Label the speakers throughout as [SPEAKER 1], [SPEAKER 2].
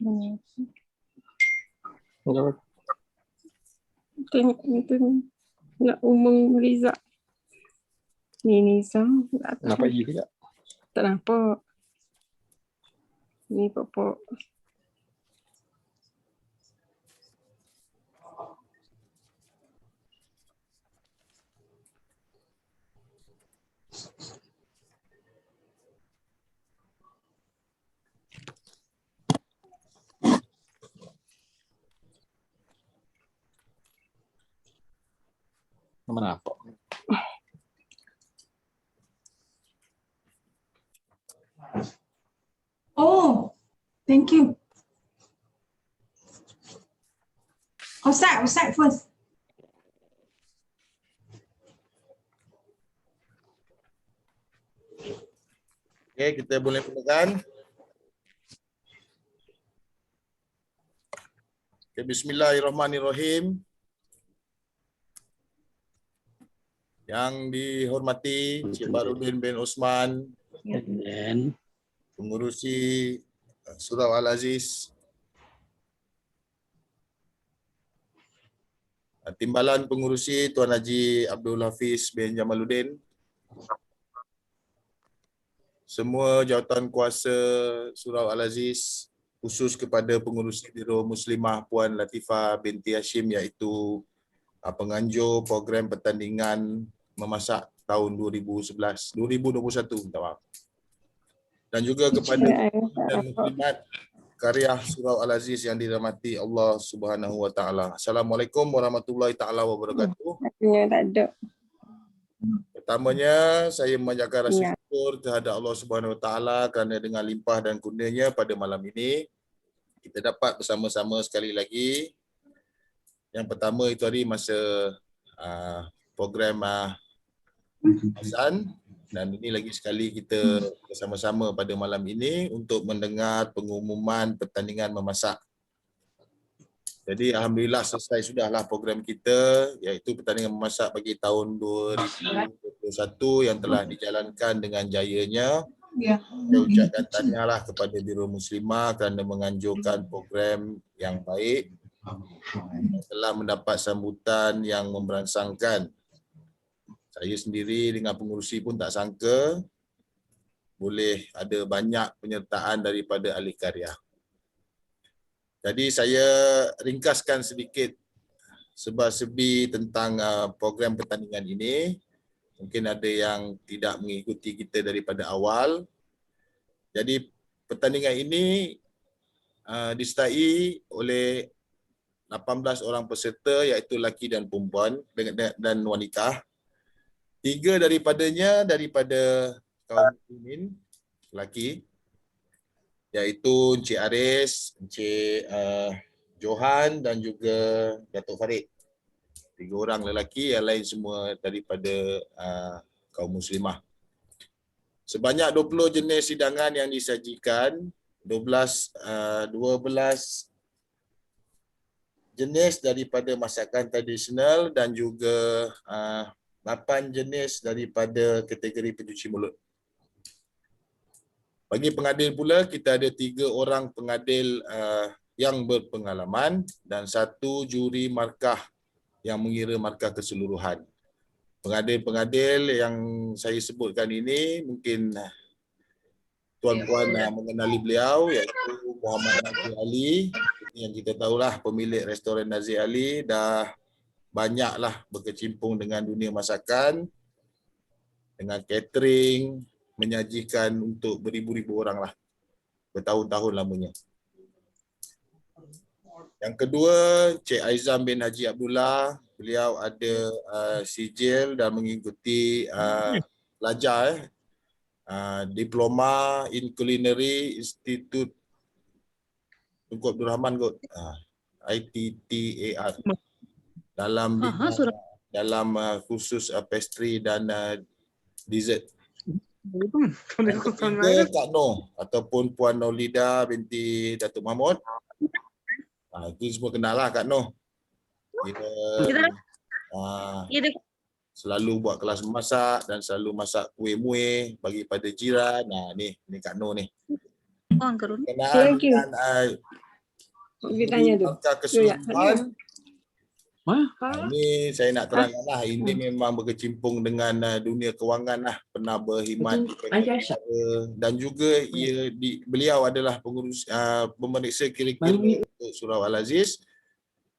[SPEAKER 1] Tengok itu nak umum Liza. Ni Liza.
[SPEAKER 2] Nampak gigi tak?
[SPEAKER 1] Tak nampak. Ni pokok.
[SPEAKER 2] Mana nampak?
[SPEAKER 3] Oh, thank you. Outside first.
[SPEAKER 4] Okay, kita boleh mulakan. Okay, bismillahirrahmanirrahim. Yang dihormati Cik Barudin bin Osman, pengurusi Surau Al-Aziz, Timbalan Pengurusi Tuan Haji Abdul Hafiz bin Jamaluddin, semua jawatan kuasa Surau Al-Aziz, khusus kepada pengurusi Biro Muslimah Puan Latifah binti Hashim, iaitu penganjur program pertandingan memasak tahun 2021, minta maaf. Dan juga kepada dan muslimat karya Surau Al-Aziz yang dirahmati Allah Subhanahu wa taala. Assalamualaikum warahmatullahi taala wabarakatuh.
[SPEAKER 1] Ya, tak ada.
[SPEAKER 4] Pertamanya saya memanjatkan rasa syukur terhadap Allah Subhanahu wa taala kerana dengan limpah dan kurnianya pada malam ini kita dapat bersama-sama sekali lagi. Yang pertama itu hari masa program azan, dan ini lagi sekali kita bersama-sama pada malam ini untuk mendengar pengumuman pertandingan memasak. Jadi alhamdulillah selesai sudahlah program kita, iaitu pertandingan memasak bagi tahun 2021 yang telah dijalankan dengan jayanya. Saya ucapkan tahniahlah kepada Biro Muslimah kerana menganjurkan program yang baik, telah mendapat sambutan yang memberangsangkan. Saya sendiri dengan pengurusi pun tak sangka boleh ada banyak penyertaan daripada ahli karya. Jadi saya ringkaskan sedikit sebab-sebi tentang program pertandingan ini. Mungkin ada yang tidak mengikuti kita daripada awal. Jadi pertandingan ini disertai oleh 18 orang peserta, iaitu lelaki dan perempuan dan wanita. 3 daripadanya daripada kaum muslimin lelaki, iaitu Encik Aris, Encik Johan dan juga Datuk Farid. 3 orang lelaki, yang lain semua daripada kaum muslimah. Sebanyak 20 jenis hidangan yang disajikan, 12 jenis daripada masakan tradisional dan juga 8 jenis daripada kategori pencuci mulut. Bagi pengadil pula, kita ada 3 orang pengadil yang berpengalaman dan 1 juri markah yang mengira markah keseluruhan. Pengadil-pengadil yang saya sebutkan ini mungkin tuan-puan mengenali beliau, iaitu Muhammad Nazir Ali, yang kita tahulah pemilik restoran Nazir Ali, dah banyaklah berkecimpung dengan dunia masakan, dengan catering, menyajikan untuk beribu-ribu orang lah, bertahun-tahun lamanya. Yang kedua, Cik Aizam bin Haji Abdullah, beliau ada sijil dan mengikuti pelajar Diploma in Culinary Institute Tunku Abdul Rahman kot, ITTAR, dalam khusus pastry dan dessert. Yang ketiga, Kak Noh ataupun Puan Naulida binti Datuk Mahmud. Itu semua kenal lah Kak Noh. Dia selalu buat kelas memasak dan selalu masak kuih-muih bagi pada jiran. Ni Kak Noh ni. Kenaan dengan
[SPEAKER 1] Dia tanya tu.
[SPEAKER 4] Langkah
[SPEAKER 1] Tu ya.
[SPEAKER 4] keseluruhan. Ini saya nak terangkan lah, ini
[SPEAKER 1] Hmm.
[SPEAKER 4] memang berkecimpung dengan dunia kewangan lah, pernah berkhidmat di Bank Negara dan juga beliau adalah pengurus pemeriksa kira-kira untuk Surau Al-Aziz,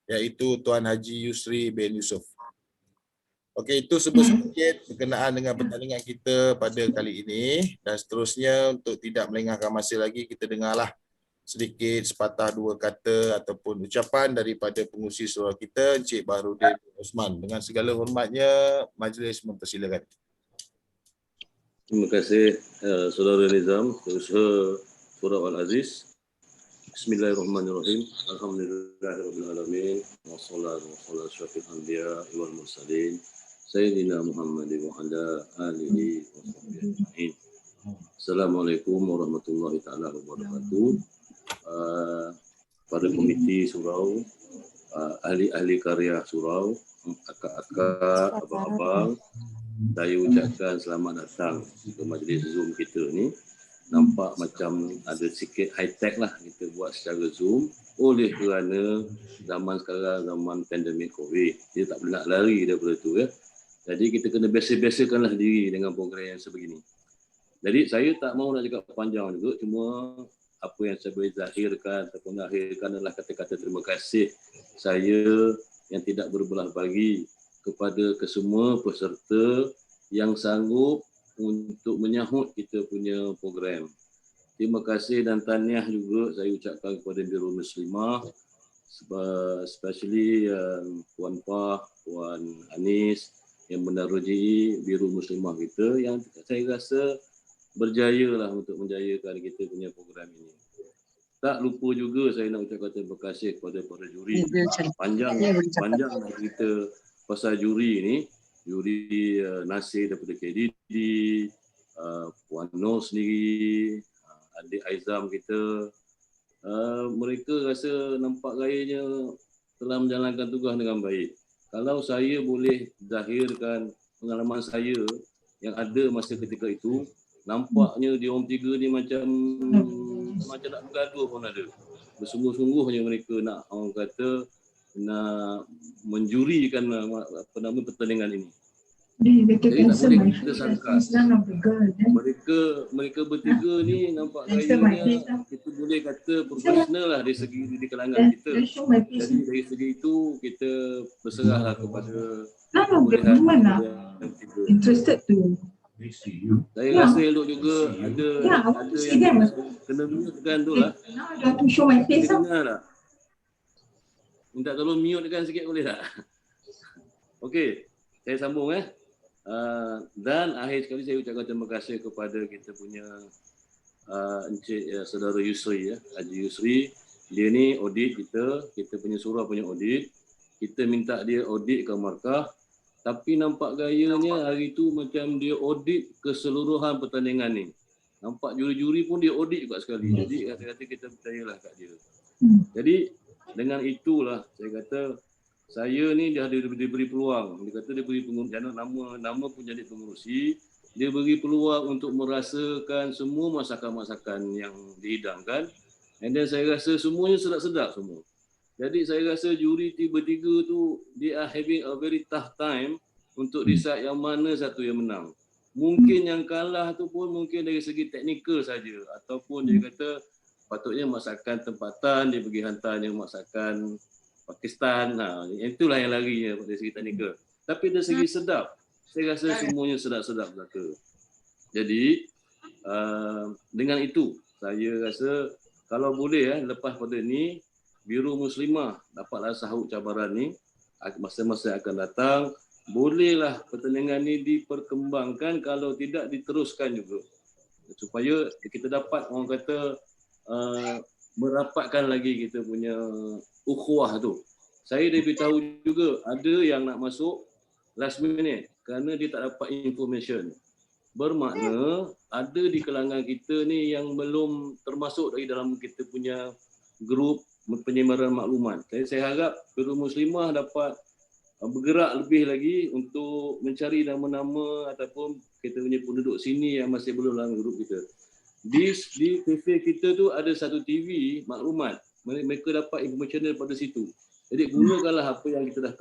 [SPEAKER 4] iaitu Tuan Haji Yusri bin Yusof. Okey, itu sedikit berkenaan dengan pertandingan kita pada kali ini, dan seterusnya untuk tidak melengahkan masa lagi, kita dengarlah sedikit sepatah dua kata ataupun ucapan daripada pengurusi surau kita, Encik Baharudin Osman. Dengan segala hormatnya, majlis mempersilakan.
[SPEAKER 2] Terima kasih Saudara Nizam, Pengusaha Surau Al-Aziz. Bismillahirrahmanirrahim. Alhamdulillahirrahmanirrahim. Wassalatu wassalamu syafil anbiya wal mursalin. Sayyidina Muhammad wa ala alihi wa sahbihi. Assalamualaikum warahmatullahi taala wabarakatuh. Pada komiti surau, ahli-ahli karya surau, akak-akak, abang-abang, saya ucapkan selamat datang ke majlis Zoom kita ni. Nampak macam ada sikit high-tech lah kita buat secara Zoom oleh kerana zaman sekarang zaman pandemik COVID. Kita tak boleh nak lari daripada tu ya. Jadi kita kena biasa-biasakanlah diri dengan program yang sebegini. Jadi saya tak mahu nak cakap panjang juga, cuma apa yang saya boleh zahirkan ataupun akhirkan adalah kata-kata terima kasih saya yang tidak berbelah bagi kepada kesemua peserta yang sanggup untuk menyahut kita punya program. Terima kasih dan tahniah juga saya ucapkan kepada Biro Muslimah, especially Puan Pah, Puan Anis yang meneroji Biro Muslimah kita yang saya rasa berjayalah untuk menjayakan kita punya program ini. Tak lupa juga saya nak ucapkan terima kasih kepada para juri. Panjang cerita pasal juri ni. Juri Nasir daripada KDD, Puan Nur sendiri, adik Aizam kita. Mereka rasa nampak gayanya telah menjalankan tugas dengan baik. Kalau saya boleh zahirkan pengalaman saya yang ada masa ketika itu, nampaknya dia orang tiga ni macam nak bergaduh pun ada. Bersungguh-sungguhnya mereka nak, orang kata, nak menjurikan pertandingan ini. Jadi tak boleh kita sangka. Mereka bertiga ni nampak gayanya kita boleh kata profesional lah dari segi di kalangan kita. Jadi dari segi itu kita berserahlah kepada pemulihan yang tiga. Saya rasa elok juga ada yang kena mute-kan tu lah. Dengar tak? Minta tolong mute-kan sikit boleh tak? Okey, saya sambung dan akhir sekali saya ucapkan terima kasih kepada kita punya Encik Saudara Yusri Haji Yusri. Dia ni audit kita punya surau punya audit. Kita minta dia audit ke markah. Tapi nampak gayanya hari tu macam dia audit keseluruhan pertandingan ni. Nampak juri-juri pun dia audit juga sekali. Jadi kata-kata kita percayalah kat dia. Jadi dengan itulah saya kata saya ni dia diberi peluang. Dia kata dia beri nama pun jadi pengurusi. Dia beri peluang untuk merasakan semua masakan-masakan yang dihidangkan. And then saya rasa semuanya sedap-sedap semua. Jadi saya rasa juri tiga-tiga tu they are having a very tough time untuk decide yang mana satu yang menang. Mungkin yang kalah tu pun mungkin dari segi teknikal saja ataupun dia kata patutnya masakan tempatan dia pergi hantar yang masakan Pakistan. Itulah yang larinya dari segi teknikal. Tapi dari segi sedap, saya rasa semuanya sedap-sedap belaka. Jadi dengan itu saya rasa kalau boleh lepas pada ni Biro Muslimah dapatlah sahut cabaran ni, masa-masa akan datang, bolehlah pertandingan ni diperkembangkan kalau tidak diteruskan juga. Supaya kita dapat orang kata merapatkan lagi kita punya ukhuwah tu. Saya dah beritahu juga ada yang nak masuk last minute kerana dia tak dapat information. Bermakna ada di kalangan kita ni yang belum termasuk dari dalam kita punya grup penyebaran maklumat. Saya harap Biro Muslimah dapat bergerak lebih lagi untuk mencari nama-nama ataupun kita punya penduduk sini yang masih belum dalam grup kita. Di TV kita tu ada satu TV maklumat. mereka dapat information daripada situ. Jadi gunakanlah apa yang kita dah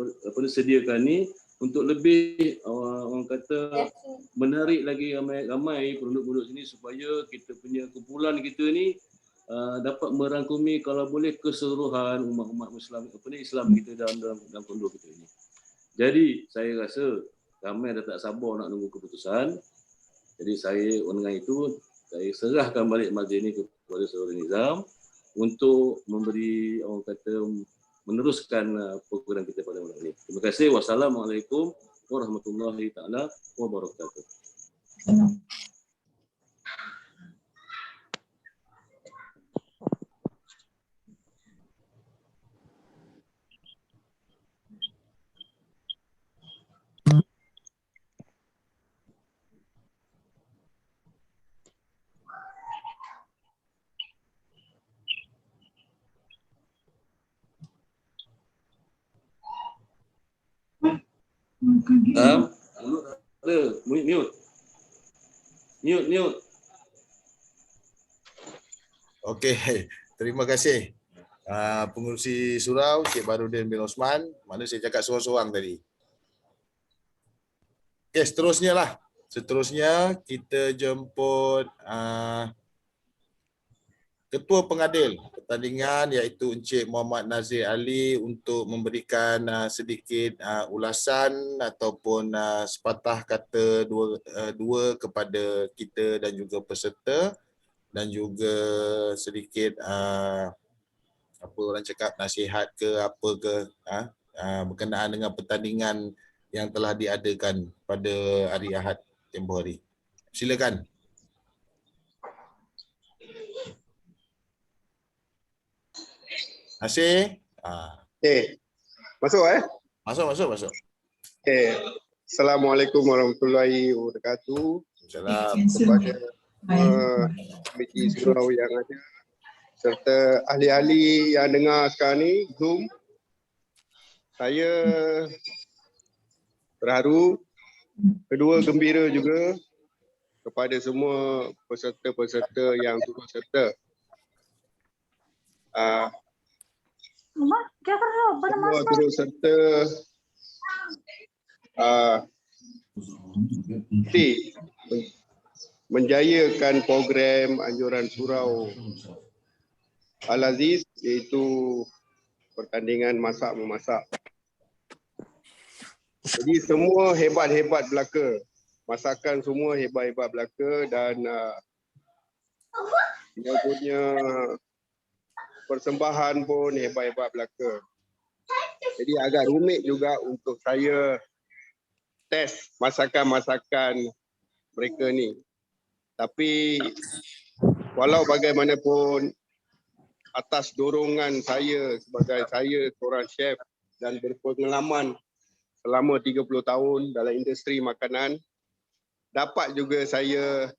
[SPEAKER 2] sediakan ni untuk lebih orang kata menarik lagi ramai penduduk-penduduk sini supaya kita punya kumpulan kita ni dapat merangkumi kalau boleh keseluruhan umat-umat Islam Islam kita dalam penduduk kita ini. Jadi saya rasa ramai dah tak sabar nak tunggu keputusan. Jadi saya dengan itu saya serahkan balik majlis ini kepada Saudara Nizam untuk memberi orang kata meneruskan program kita pada malam ini. Terima kasih. Wassalamualaikum warahmatullahi taala wabarakatuh. Mute.
[SPEAKER 4] Okey, terima kasih. Pengurusi surau Cik Barudin bin Osman, mana saya cakap seorang-seorang tadi. Okey, seterusnya kita jemput Ketua Pengadil pertandingan iaitu Encik Muhammad Nazir Ali untuk memberikan sedikit ulasan ataupun sepatah kata dua kepada kita dan juga peserta, dan juga sedikit apa orang cakap nasihat ke apa ke berkenaan dengan pertandingan yang telah diadakan pada hari Ahad tempoh hari. Silakan. Nasir.
[SPEAKER 5] Masuk
[SPEAKER 4] Masuk.
[SPEAKER 5] Assalamualaikum warahmatullahi wabarakatuh.
[SPEAKER 4] Assalamualaikum.
[SPEAKER 5] Kepada komiti surau yang ada serta ahli-ahli yang dengar sekarang ni Zoom. Saya terharu, kedua gembira juga kepada semua peserta-peserta yang turut serta. Semua turut serta menjayakan program anjuran surau Al-Aziz, iaitu pertandingan masak-memasak. Jadi semua hebat-hebat belaka, masakan semua hebat-hebat belaka, dan dia punya persembahan pun hebat-hebat belaka. Jadi agak rumit juga untuk saya test masakan-masakan mereka ni. Tapi walau bagaimanapun, atas dorongan saya sebagai seorang chef dan berpengalaman selama 30 tahun dalam industri makanan, dapat juga saya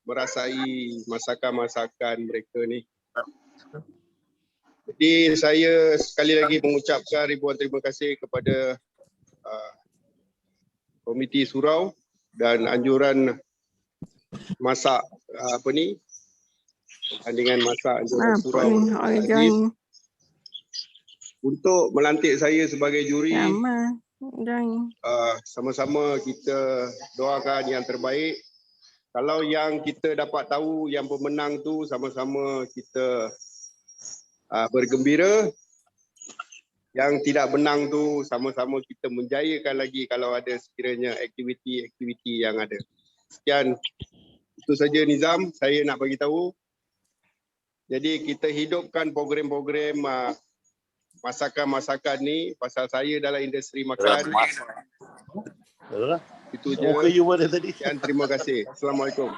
[SPEAKER 5] merasai masakan-masakan mereka ni. Jadi saya sekali lagi mengucapkan ribuan terima kasih kepada komiti surau dan anjuran masak pertandingan masak anjuran surau untuk melantik saya sebagai juri. Sama-sama kita doakan yang terbaik. Kalau yang kita dapat tahu yang pemenang tu, sama-sama kita bergembira. Yang tidak menang tu, sama-sama kita menjayakan lagi kalau ada sekiranya aktiviti-aktiviti yang ada. Sekian, itu saja Nizam saya nak bagi tahu. Jadi kita hidupkan program-program masakan-masakan ni, pasal saya dalam industri makan. Itu je. Sekian, terima kasih. Assalamualaikum.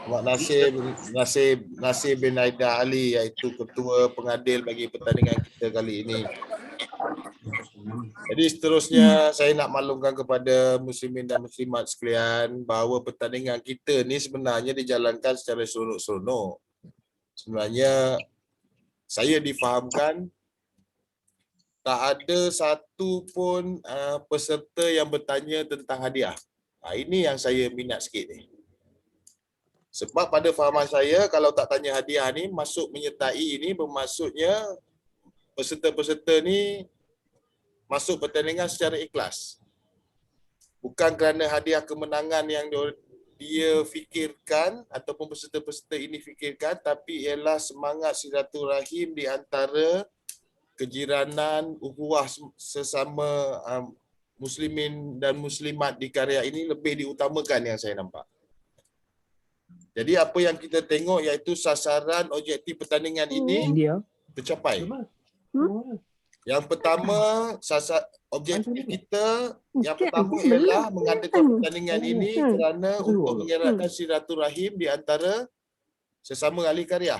[SPEAKER 4] Terima kasih. Nasir bin Aida Ali, iaitu Ketua Pengadil bagi pertandingan kita kali ini. Jadi seterusnya saya nak maklumkan kepada muslimin dan muslimat sekalian bahawa pertandingan kita ni sebenarnya dijalankan secara seronok-seronok. Sebenarnya saya difahamkan tak ada satu pun peserta yang bertanya tentang hadiah. Ini yang saya minat sikit ni. Sebab pada fahaman saya, kalau tak tanya hadiah ni, masuk menyertai ini bermaksudnya peserta-peserta ni masuk pertandingan secara ikhlas. Bukan kerana hadiah kemenangan yang dia fikirkan ataupun peserta-peserta ini fikirkan, tapi ialah semangat silaturahim di antara kejiranan, ukhuwah sesama muslimin dan muslimat di karya ini lebih diutamakan yang saya nampak. Jadi apa yang kita tengok iaitu sasaran objektif pertandingan ini tercapai. Yang pertama, objektif kita yang pertama ialah mengadakan pertandingan ini kerana untuk mengeratkan silaturahim di antara sesama ahli karya.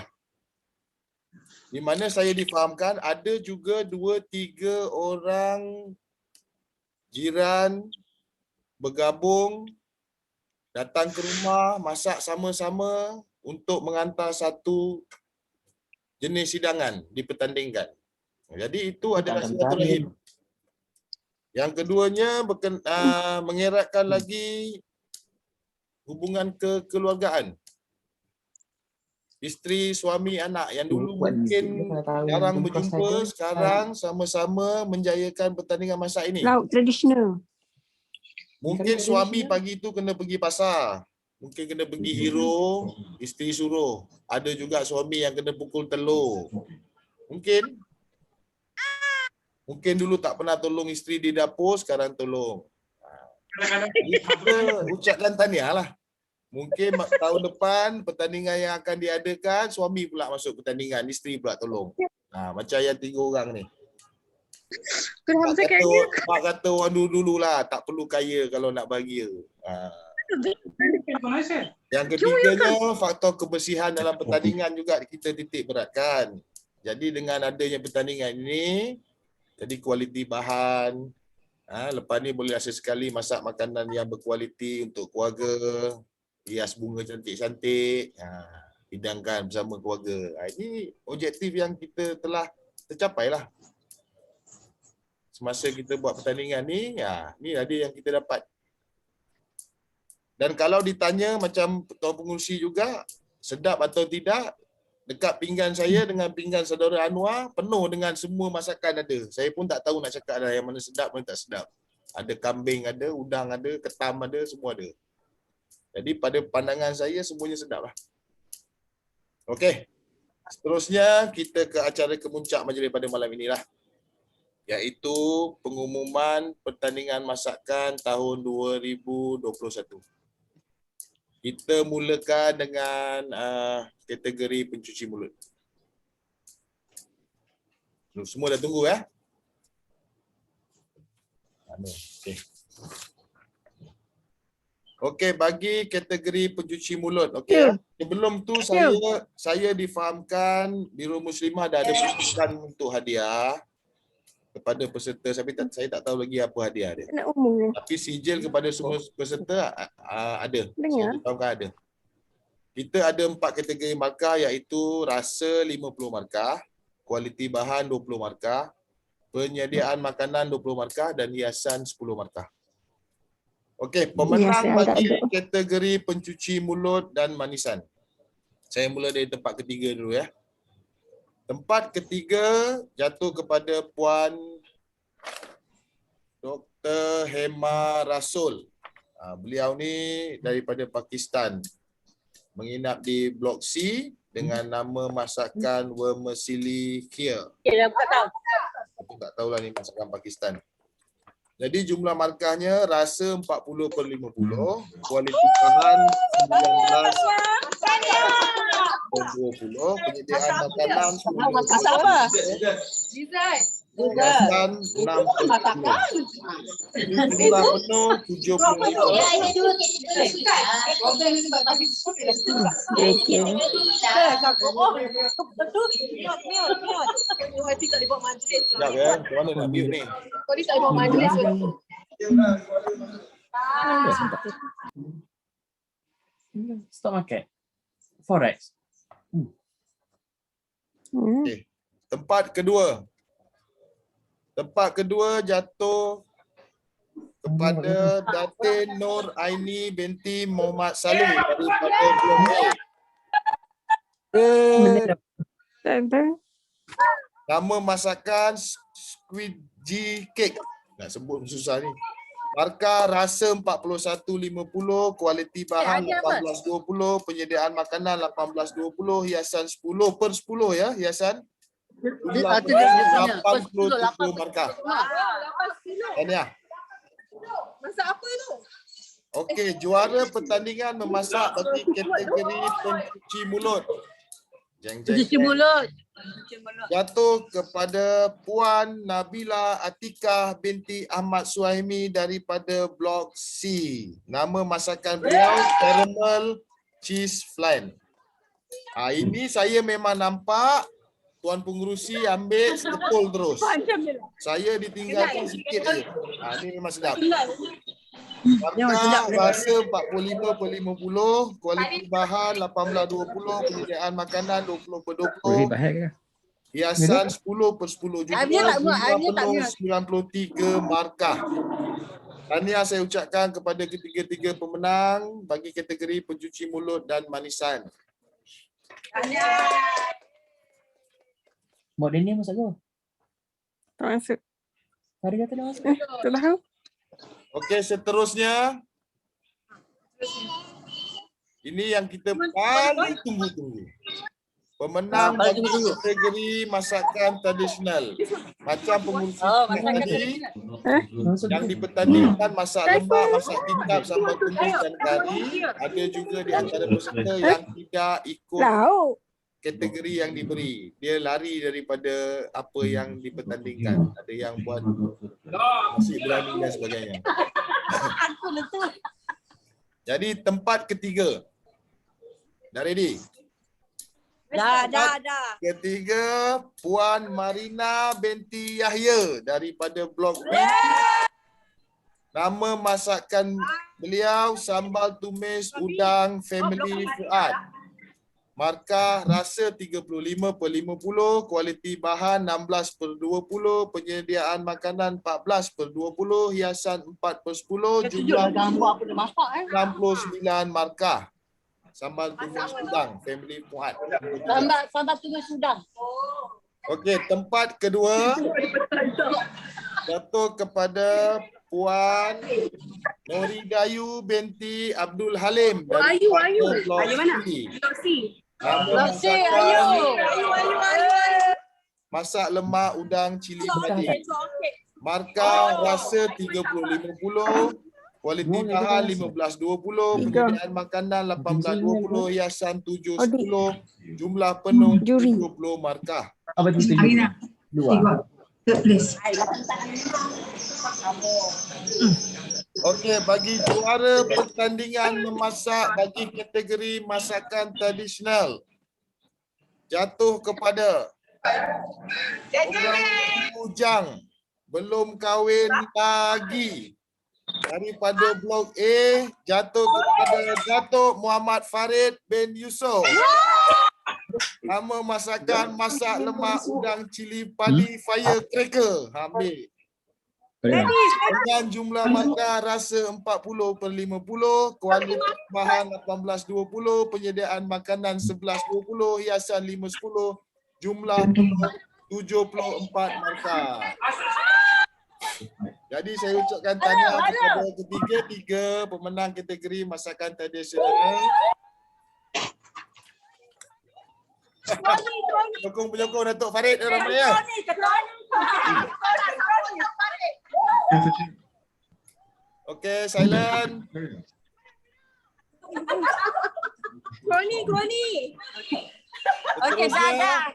[SPEAKER 4] Di mana saya difahamkan ada juga 2-3 orang jiran bergabung datang ke rumah, masak sama-sama untuk mengantar satu jenis hidangan dipertandingkan. Jadi itu adalah silaturahim. Yang keduanya mengeratkan lagi hubungan kekeluargaan. Isteri, suami, anak yang dulu mungkin jarang berjumpa, sekarang sama-sama menjayakan pertandingan masak ini.
[SPEAKER 1] Lauk tradisional.
[SPEAKER 4] Mungkin suami pagi tu kena pergi pasar. Mungkin kena pergi hero, isteri suruh. Ada juga suami yang kena pukul telur. Mungkin dulu tak pernah tolong isteri di dapur, sekarang tolong. Kita ucapkan tahniah lah. Mungkin tahun depan pertandingan yang akan diadakan, suami pula masuk pertandingan, isteri pula tolong. Macam yang 3 orang ni. Mak kata orang dulu lah, tak perlu kaya kalau nak bahagia. Yang ketiganya, faktor kebersihan dalam pertandingan juga kita titik beratkan. Jadi dengan adanya pertandingan ini, jadi kualiti bahan, lepas ni boleh sesekali masak makanan yang berkualiti untuk keluarga, hias bunga cantik-cantik, hidangkan bersama keluarga. Ini objektif yang kita telah tercapai lah. Semasa kita buat pertandingan ni, ni ada yang kita dapat. Dan kalau ditanya macam tuan pengurusi juga, sedap atau tidak, dekat pinggan saya dengan pinggan saudara Anwar, penuh dengan semua masakan ada. Saya pun tak tahu nak cakap yang mana sedap, mana tak sedap. Ada kambing ada, udang ada, ketam ada, semua ada. Jadi pada pandangan saya, semuanya sedap lah. Okey. Seterusnya, kita ke acara kemuncak majlis pada malam inilah. Iaitu pengumuman pertandingan masakan tahun 2021. Kita mulakan dengan kategori pencuci mulut. Semua dah tunggu ya? Okey. Okey, bagi kategori pencuci mulut. Okey. Sebelum tu saya difahamkan Biro Muslimah dah ada peruntukan untuk hadiah kepada peserta, saya tak tahu lagi apa hadiah dia.
[SPEAKER 1] Nak umum.
[SPEAKER 4] Tapi sijil kepada semua peserta ada. Saya difahamkan ada. Kita ada 4 kategori markah iaitu rasa 50 markah, kualiti bahan 20 markah, penyediaan makanan 20 markah dan hiasan 10 markah. Okey, pemenang bagi kategori pencuci mulut dan manisan. Saya mula dari tempat ketiga dulu ya. Tempat ketiga jatuh kepada Puan Dr. Hema Rasul. Beliau ni daripada Pakistan. Menginap di Blok C dengan nama masakan vermicelli kheer. Aku tak tahulah ni masakan Pakistan. Jadi jumlah markahnya rasa 40/50, kualiti bahan 19/20, penyediaan makanan 10/20, hiasan 6/10. Jumlah penuh 75. Sekejap ya, macam mana nak mute ni?
[SPEAKER 6] Stock market. Forex.
[SPEAKER 4] Okay. Tempat kedua jatuh kepada Datin Nur Aini binti Muhammad Saleh daripada Blok A.
[SPEAKER 1] Tak ada.
[SPEAKER 4] Nama masakan squidgy cake. Nak sebut susah ni. Markah rasa 41.50, kualiti bahan 18.20, penyediaan makanan 18.20, hiasan 10/10 ya, hiasan. Jumlah 80 markah. Tahniah.
[SPEAKER 7] Masak apa tu?
[SPEAKER 4] Okey, juara pertandingan memasak bagi kategori pencuci mulut. Jeng jeng.
[SPEAKER 7] Cuci mulut.
[SPEAKER 4] Jatuh kepada Puan Nabila Atikah binti Ahmad Suhaimi daripada Blok C. Nama masakan beliau caramel cheese flan. Ini saya memang nampak Tuan Pengerusi ambil sekepul terus. Saya ditinggalkan sikit je. Ini memang sedap. Markah rasa 45/50, kualiti bahan 18/20, penyediaan makanan 20/20. Hiasan 10/10, jumlah penuh 93 markah. Tahniah saya ucapkan kepada ketiga-tiga pemenang bagi kategori pencuci mulut dan manisan.
[SPEAKER 6] Buat dia ni masak ke?
[SPEAKER 1] Tak masuk.
[SPEAKER 6] Hari kata dah masuk.
[SPEAKER 1] Tak tahu.
[SPEAKER 4] Okey, seterusnya. Ini yang kita paling tunggu-tunggu. Pemenang bagi kategori masakan tradisional. Macam pengurus tadi yang dipertandingkan masak lembap, masak kitab, sambal tumis dan kari. Ada juga di antara peserta yang tidak ikut kategori yang diberi. Dia lari daripada apa yang dipertandingkan. Ada yang buat nasi berani dan sebagainya. Jadi tempat ketiga. Dah ready?
[SPEAKER 7] Dah.
[SPEAKER 4] Ketiga, Puan Marina binti Yahya daripada Blok B. Nama masakan beliau sambal tumis udang family Fuad. Markah rasa 35/50, kualiti bahan 16/20, penyediaan makanan 14/20, hiasan 4/10, jumlah 69 markah. Sambal tumis udang family Fuad.
[SPEAKER 7] Sambal tumis udang.
[SPEAKER 4] Okey, tempat kedua jatuh kepada Puan Noridayu binti Abdul Halim dari Blok C. Nama masakan masak lemak udang cili padi. Markah rasa 30/50, kualiti bahan 15/20, penyediaan makanan 18/20, hiasan 7/10, jumlah penuh 70 markah.
[SPEAKER 6] Apa tu? Dua.
[SPEAKER 3] Third place.
[SPEAKER 4] Okey, bagi juara pertandingan memasak bagi kategori masakan tradisional jatuh kepada Ujang belum kahwin lagi daripada Blok A, jatuh kepada Datuk Muhammad Farid bin Yusof. Nama masakan masak lemak udang cili padi firecracker. Ambil. Dengan jumlah markah rasa 40/50, kualiti bahan 18/20, penyediaan makanan 11/20, hiasan 5/10, jumlah 74 markah. Jadi saya ucapkan tahniah kepada ketiga-tiga pemenang kategori masakan tradisional. Penyokong Datuk Farid ramai ya. Okey, silent.
[SPEAKER 7] Kroni.
[SPEAKER 4] Okey, dah.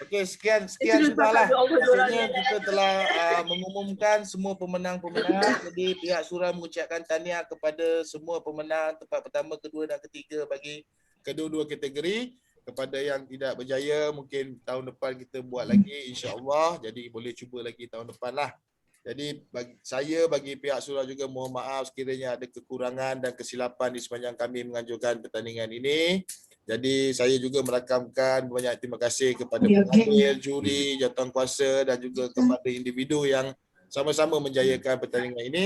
[SPEAKER 4] Okey, sekian sudahlah. Rasanya kita telah mengumumkan semua pemenang-pemenang. Jadi pihak Surah mengucapkan tahniah kepada semua pemenang tempat pertama, kedua dan ketiga bagi kedua-dua kategori. Kepada yang tidak berjaya, mungkin tahun depan kita buat lagi insya-Allah. Jadi boleh cuba lagi tahun depan lah. Jadi bagi pihak Surah juga mohon maaf sekiranya ada kekurangan dan kesilapan di sepanjang kami menganjurkan pertandingan ini. Jadi saya juga merakamkan banyak terima kasih kepada pengambil, juri, jawatankuasa dan juga kepada individu yang sama-sama menjayakan pertandingan ini.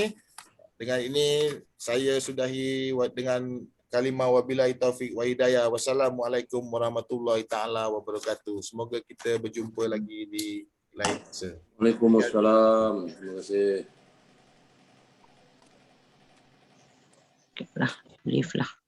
[SPEAKER 4] Dengan ini saya sudahi dengan kalimah wabillahi taufik wa hidayah. Wassalamualaikum warahmatullahi taala wabarakatuh. Semoga kita berjumpa lagi di lain masa.
[SPEAKER 2] Waalaikumsalam. Terima kasih.
[SPEAKER 8] Leave lah.